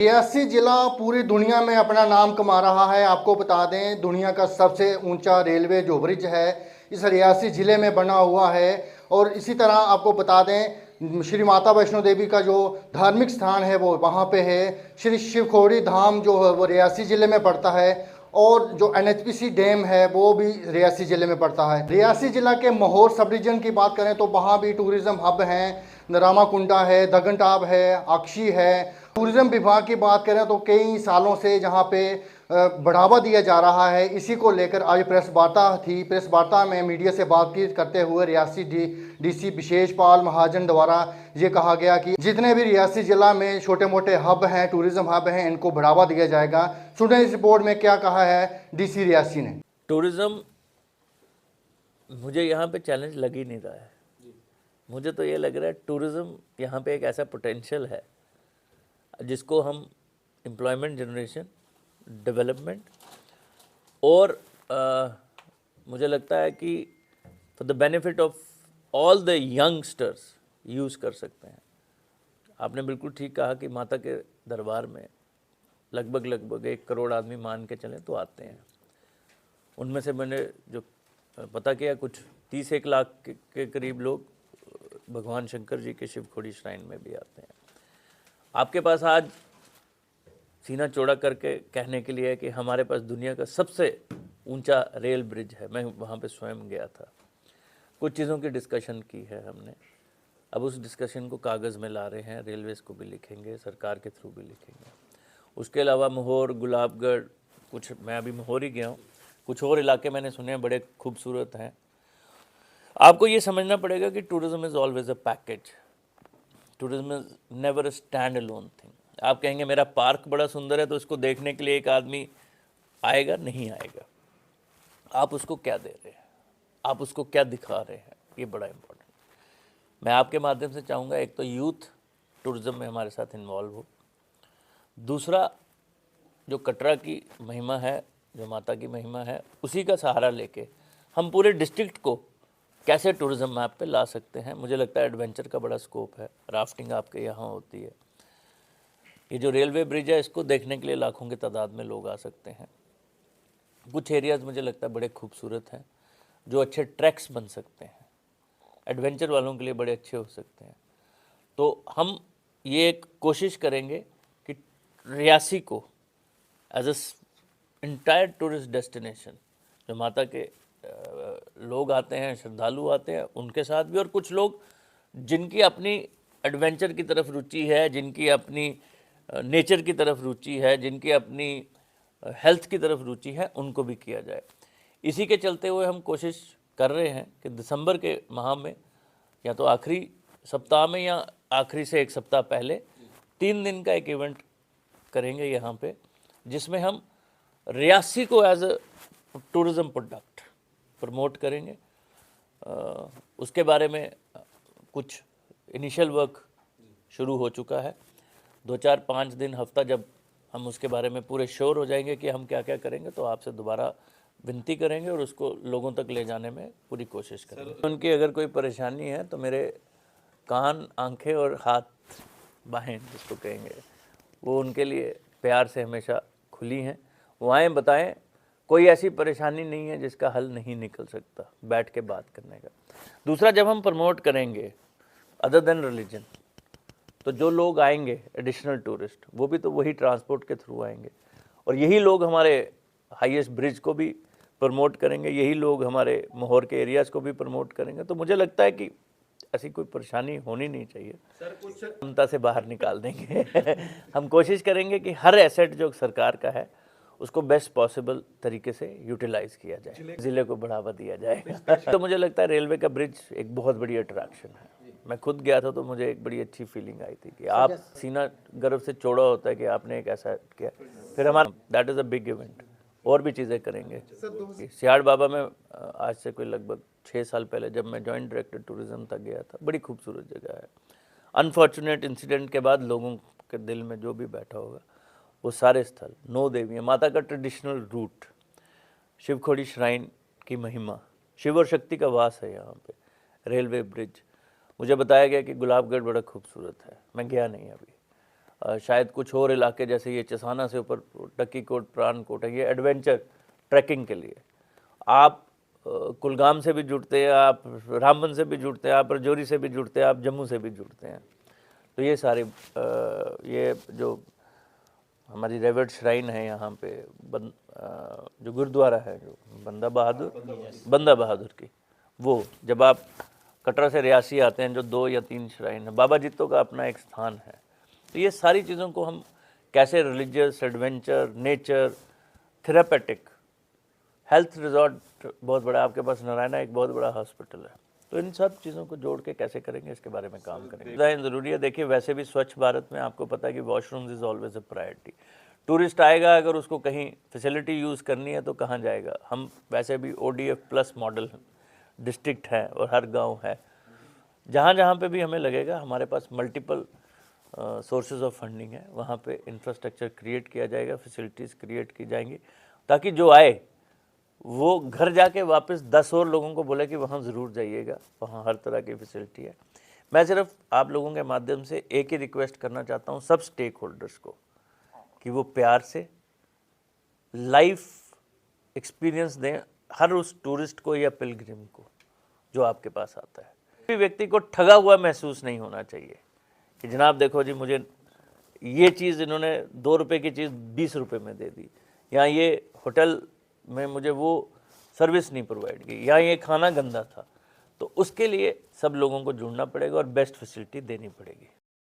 रियासी जिला पूरी दुनिया में अपना नाम कमा रहा है। आपको बता दें, दुनिया का सबसे ऊंचा रेलवे जो ब्रिज है इस रियासी जिले में बना हुआ है। और इसी तरह आपको बता दें, श्री माता वैष्णो देवी का जो धार्मिक स्थान है वो वहाँ पे है। श्री शिवखोड़ी धाम जो है वो रियासी जिले में पड़ता है। और जो एनएचपीसी डैम है वो भी रियासी जिले में पड़ता है। रियासी जिला के महोर सब डिवीजन की बात करें तो वहाँ भी टूरिज्म हब हैं। रामाकुंडा है, दगनटाप है, अक्षी है। टूरिज्म विभाग की बात करें तो कई सालों से जहाँ पे बढ़ावा दिया जा रहा है। इसी को लेकर आज प्रेस वार्ता थी। प्रेस वार्ता में मीडिया से बातचीत करते हुए रियासी डीसी विशेष पाल महाजन द्वारा ये कहा गया कि जितने भी रियासी जिला में छोटे मोटे हब हैं, टूरिज्म हब हैं, इनको बढ़ावा दिया जाएगा। सुने इस रिपोर्ट में क्या कहा है डीसी रियासी ने। टूरिज्म मुझे यहाँ पे चैलेंज लग ही नहीं रहा है। मुझे तो ये लग रहा है टूरिज्म यहाँ पे एक ऐसा पोटेंशियल है जिसको हम एम्प्लॉयमेंट जनरेशन, डेवलपमेंट और मुझे लगता है कि for the benefit of all the youngsters use कर सकते हैं। आपने बिल्कुल ठीक कहा कि माता के दरबार में लगभग 1 करोड़ आदमी मान के चलें तो आते हैं। उनमें से मैंने जो पता किया कुछ 30-1 लाख के करीब लोग भगवान शंकर जी के शिवखोड़ी श्राइन में भी आते हैं। आपके पास आज सीना चौड़ा करके कहने के लिए है कि हमारे पास दुनिया का सबसे ऊंचा रेल ब्रिज है। मैं वहाँ पे स्वयं गया था। कुछ चीज़ों की डिस्कशन की है हमने। अब उस डिस्कशन को कागज़ में ला रहे हैं। रेलवेज़ को भी लिखेंगे, सरकार के थ्रू भी लिखेंगे। उसके अलावा महोर, गुलाबगढ़, कुछ मैं अभी महोर ही गया हूँ, कुछ और इलाके मैंने सुने हैं बड़े खूबसूरत हैं। आपको ये समझना पड़ेगा कि tourism is always a package. Tourism is never a stand alone thing. आप कहेंगे मेरा पार्क बड़ा सुंदर है तो इसको देखने के लिए एक आदमी आएगा, नहीं आएगा। आप उसको क्या दे रहे हैं, आप उसको क्या दिखा रहे हैं, ये बड़ा इम्पोर्टेंट। मैं आपके माध्यम से चाहूँगा एक तो यूथ टूरिज्म में हमारे साथ इन्वॉल्व हो। दूसरा, जो कटरा की महिमा है, जो माता की महिमा है, उसी का सहारा लेके हम पूरे डिस्ट्रिक्ट को कैसे टूरिज्म मैप पे ला सकते हैं। मुझे लगता है एडवेंचर का बड़ा स्कोप है। राफ्टिंग आपके यहाँ होती है। ये जो रेलवे ब्रिज है इसको देखने के लिए लाखों की तादाद में लोग आ सकते हैं। कुछ एरियाज़ मुझे लगता है बड़े खूबसूरत हैं जो अच्छे ट्रैक्स बन सकते हैं, एडवेंचर वालों के लिए बड़े अच्छे हो सकते हैं। तो हम ये एक कोशिश करेंगे कि रियासी को as a entire tourist destination, जो माता के लोग आते हैं, श्रद्धालु आते हैं, उनके साथ भी, और कुछ लोग जिनकी अपनी एडवेंचर की तरफ रुचि है, जिनकी अपनी नेचर की तरफ रुचि है, जिनकी अपनी हेल्थ की तरफ रुचि है, उनको भी किया जाए। इसी के चलते हुए हम कोशिश कर रहे हैं कि दिसंबर के माह में या तो आखिरी सप्ताह में या आखिरी से 1 सप्ताह पहले 3 दिन का एक इवेंट करेंगे यहाँ पे, जिसमें हम रियासी को as a tourism product promote करेंगे। उसके बारे में कुछ इनिशियल वर्क शुरू हो चुका है। 2-4-5 दिन, हफ्ता जब हम उसके बारे में पूरे श्योर हो जाएंगे कि हम क्या क्या करेंगे तो आपसे दोबारा विनती करेंगे और उसको लोगों तक ले जाने में पूरी कोशिश करेंगे। उनकी अगर कोई परेशानी है तो मेरे कान, आंखें और हाथ, बाहें जिसको कहेंगे, वो उनके लिए प्यार से हमेशा खुली हैं। वो आएँ, बताएं। कोई ऐसी परेशानी नहीं है जिसका हल नहीं निकल सकता बैठ के बात करने का। दूसरा, जब हम प्रमोट करेंगे अदर देन रिलीजन, तो जो लोग आएंगे एडिशनल टूरिस्ट, वो भी तो वही ट्रांसपोर्ट के थ्रू आएंगे, और यही लोग हमारे हाईएस्ट ब्रिज को भी प्रमोट करेंगे, यही लोग हमारे महोर के एरियाज़ को भी प्रमोट करेंगे। तो मुझे लगता है कि ऐसी कोई परेशानी होनी नहीं चाहिए। सर, कुछ क्षमता से बाहर निकाल देंगे। हम कोशिश करेंगे कि हर एसेट जो सरकार का है उसको बेस्ट पॉसिबल तरीके से यूटिलाइज किया जाए, ज़िले को बढ़ावा दिया जाए। तो मुझे लगता है रेलवे का ब्रिज एक बहुत बड़ी अट्रैक्शन है। मैं खुद गया था तो मुझे एक बड़ी अच्छी फीलिंग आई थी कि आप सीना गर्व से चौड़ा होता है कि आपने एक ऐसा किया। फिर हमारा that is a big event. और भी चीज़ें करेंगे। सियाड़ बाबा में आज से कोई लगभग 6 साल पहले जब मैं जॉइंट डायरेक्टर टूरिज़्म था गया था। बड़ी खूबसूरत जगह है। अनफॉर्चुनेट इंसिडेंट के बाद लोगों के दिल में जो भी बैठा होगा, वो सारे स्थल 9 देवियाँ, माता का ट्रेडिशनल रूट, शिवखोड़ी श्राइन की महिमा, शिव और शक्ति का वास है यहाँ पे, रेलवे ब्रिज। मुझे बताया गया कि गुलाबगढ़ बड़ा खूबसूरत है। मैं गया नहीं अभी। शायद कुछ और इलाके जैसे ये चसाना से ऊपर टक्की कोट, प्राण कोट है, ये एडवेंचर ट्रैकिंग के लिए। आप कुलगाम से भी जुड़ते हैं, आप रामबन से भी जुड़ते हैं, आप रजौरी से भी जुड़ते हैं, आप जम्मू से भी जुड़ते हैं। तो ये सारे ये जो हमारी रेवर्ड श्राइन है यहाँ पे, जो गुरुद्वारा है जो बंदा बहादुर की, वो जब आप कटरा से रियासी आते हैं जो 2 या 3 श्राइन है, बाबा जित्तो का अपना एक स्थान है। तो ये सारी चीज़ों को हम कैसे religious, adventure, nature, therapeutic, health resort बहुत बड़ा, आपके पास नारायणा एक बहुत बड़ा हॉस्पिटल है, तो इन सब चीज़ों को जोड़ के कैसे करेंगे इसके बारे में काम करेंगे। ज़रूरी है। देखिए वैसे भी स्वच्छ भारत में आपको पता है कि washrooms is always a priority. Tourist आएगा, अगर उसको कहीं फैसिलिटी यूज़ करनी है तो कहाँ जाएगा। हम वैसे भी ODF प्लस मॉडल डिस्ट्रिक्ट है और हर गांव है, जहाँ जहाँ पे भी हमें लगेगा हमारे पास मल्टीपल सोर्सेज ऑफ फंडिंग है, वहाँ पे इंफ्रास्ट्रक्चर क्रिएट किया जाएगा, फैसिलिटीज़ क्रिएट की जाएंगी, ताकि जो आए वो घर जाके वापस 10 और लोगों को बोले कि वहाँ ज़रूर जाइएगा, वहाँ हर तरह की फैसिलिटी है। मैं सिर्फ आप लोगों के माध्यम से एक ही रिक्वेस्ट करना चाहता हूँ सब स्टेक होल्डर्स को, कि वो प्यार से लाइफ एक्सपीरियंस दें हर उस टूरिस्ट को या पिलग्रिम को जो आपके पास आता है। किसी व्यक्ति को ठगा हुआ महसूस नहीं होना चाहिए कि जनाब देखो जी मुझे ये चीज़ इन्होंने 2 रुपये की चीज़ 20 रुपये में दे दी, या ये होटल में मुझे वो सर्विस नहीं प्रोवाइड की, या ये खाना गंदा था। तो उसके लिए सब लोगों को जुड़ना पड़ेगा और बेस्ट फैसिलिटी देनी पड़ेगी।